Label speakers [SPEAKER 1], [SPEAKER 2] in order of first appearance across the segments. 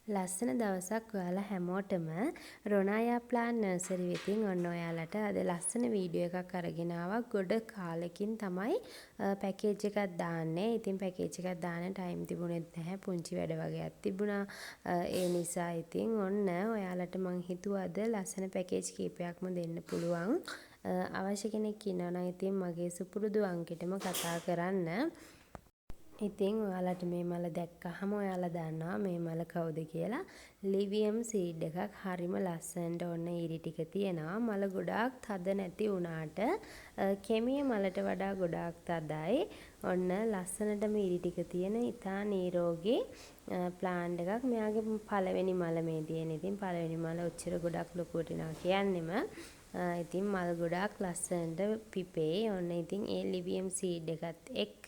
[SPEAKER 1] ලස්සන දවසක් ඔයාලා හැමෝටම රොනායා ප්ලාන් නර්සරි වෙතින් ඔන්න ඔයාලට අද ලස්සන වීඩියෝ එකක් අරගෙන ආවා. ගොඩ කාලෙකින් තමයි පැකේජ් එකක් දාන්නේ. ඉතින් පැකේජ් එකක් දාන්න ටයිම් තිබුණෙත් නැහැ. පුංචි වැඩ වගේක් තිබුණා. ඒ නිසා ඉතින් ඔන්න ඔයාලට මං හිතුවා අද ලස්සන පැකේජ් කීපයක්ම දෙන්න පුළුවන්. අවශ්‍ය කෙනෙක් ඉන්නවා නම් ඉතින් මගේ සුපුරුදු අංකෙටම කතා කරන්න. ඉතින් ඔයාලට මේ මල දැක්කහම ඔයාලා දන්නවා මේ මල කවුද කියලා. ලිවියම් සීඩ් එකක් හරිම ලස්සනට ඔන්න ඉරි ටික තියෙනවා. මල ගොඩාක් තද නැති වුණාට කෙමිය මලට වඩා ගොඩාක් තදයි. ඔන්න ලස්සනටම ඉරි ටික තියෙන ඉතා නිරෝගී ප්ලාන්ට් එකක්. මෙයාගේ පළවෙනි මල මේ තියෙන. ඉතින් පළවෙනි මල ඔච්චර ගොඩක් ලොකුවට නා කියන්නෙම ඉතින් මල් ගොඩාක් ලස්සනට පිපේ. ඔන්න ඉතින් ඒ ලිවියම් සීඩ් එකත් එක්ක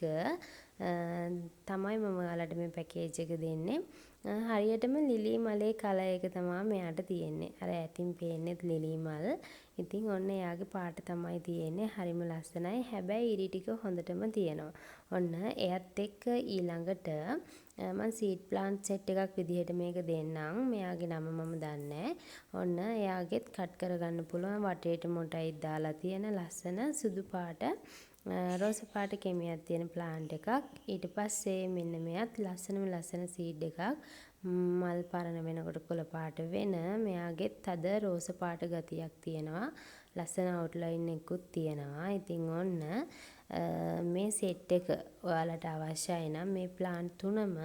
[SPEAKER 1] තමයි මම ඔයාලට මේ පැකේජ් එක දෙන්නේ. හරියටම ලිලි මලේ කලර් එක තමයි මෙයාට තියෙන්නේ. අර ඇතින් පේන්නේ ලිලි මල්. ඉතින් ඔන්න එයාගේ පාට තමයි තියෙන්නේ. හරිම ලස්සනයි. හැබැයි ඉරි ටික හොඳටම තියෙනවා. ඔන්න එයත් එක්ක ඊළඟට මම සීඩ් ප්ලාන්ට් සෙට් එකක් විදිහට මේක දෙන්නම්. මෙයාගේ නම මම දන්නේ. ඔන්න එයාගෙත් කට් කරගන්න පුළුවන් වටේට මොටයිත් දාලා තියෙන ලස්සන සුදු පාට රෝස පාට කෙමියක් තියෙන ප්ලාන්ට් එකක්. ඊට පස්සේ මෙන්න මෙයත් ලස්සන සීඩ් එකක්. මල් පරණ වෙනකොට කොළ පාට වෙන මෙයාගෙත් තද රෝස පාට ගතියක් තියෙනවා. ලස්සන අවුට්ලයින් එකකුත් තියෙනවා. ඉතින් ඔන්න මේ සෙට් එක ඔයාලට අවශ්‍යයි නම් මේ ප්ලාන්ට් තුනම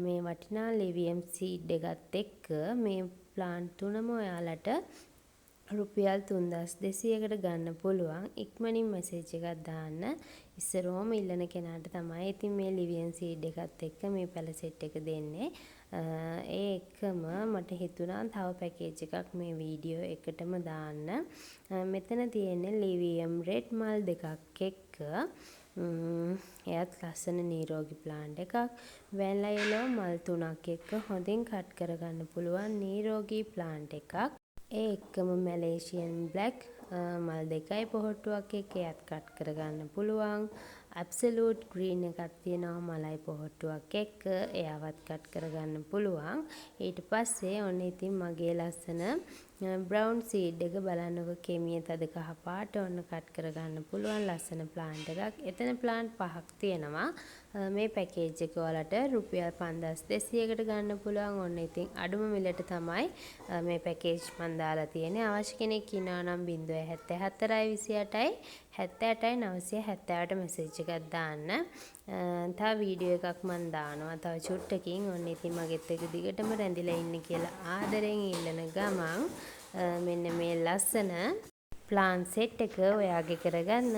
[SPEAKER 1] මේ වටිනා ලිවියම් සීඩ් එකත් එක්ක මේ ප්ලාන්ට් තුනම ඔයාලට රුපියල් 3200කට ගන්න පුළුවන්. ඉක්මනින් මෙසේජ් එකක් දාන්න. ඉස්සරෝම ඉල්ලන කෙනාට තමයි ඉතින් මේ ලිවියම් සීඩ් එකත් එක්ක මේ පැල සෙට් එක දෙන්නේ. ඒ එක්කම මට හිතුණා තව පැකේජ් එකක් මේ වීඩියෝ එකටම දාන්න. මෙතන තියෙන්නේ ලිවියම් රෙඩ් මල් දෙකක් එක්ක එයත් ලස්සන නිරෝගී ප්ලාන්ට් එකක්. වැන්ලා යෙලෝ මල් තුනක් එක්ක හොඳින් කට් කරගන්න පුළුවන් නිරෝගී ප්ලාන්ට් එකක්. ඒ එක්කම මැලේසියන් බ්ලැක් මල් දෙකයි පොහොට්ටුවක් එක්ක එයත් කට් කරගන්න පුළුවන්. ඇබ්සලූට් ග්‍රීන් එකක් තියෙනවා මලයි පොහොට්ටුවක් එක්ක එයාවත් කට් කරගන්න පුළුවන්. ඊට පස්සේ ඔන්න ඉතින් මගේ ලස්සන බ්‍රවුන් සීඩ් එක බලන්නකො කෙමිය තද කහ පාට ඔන්න කට් කරගන්න පුළුවන් ලස්සන ප්ලාන්ට් එකක්. එතන ප්ලාන්ට් 5ක් තියෙනවා. මේ පැකේජ් එක වලට රුපියල් 5200කට ගන්න පුළුවන්. ඔන්න ඉතින් අඩුම මිලට තමයි මේ පැකේජ් මන් දාලා තියෙන්නේ. අවශ්‍ය කෙනෙක් ඉන්නවා නම් 074 28 78 970ට මෙසේජ් එකක් දාන්න. තව වීඩියෝ එකක් මන් දානවා තව චුට්ටකින්. ඔන්න ඉතින් මගෙත් එක දිගටම රැඳිලා ඉන්න කියලා ආදරෙන් ඉල්ලන ගමන් මෙන්න මේ ලස්සන ප්ලාන්ට් සෙට් එක ඔයාගේ කරගන්න.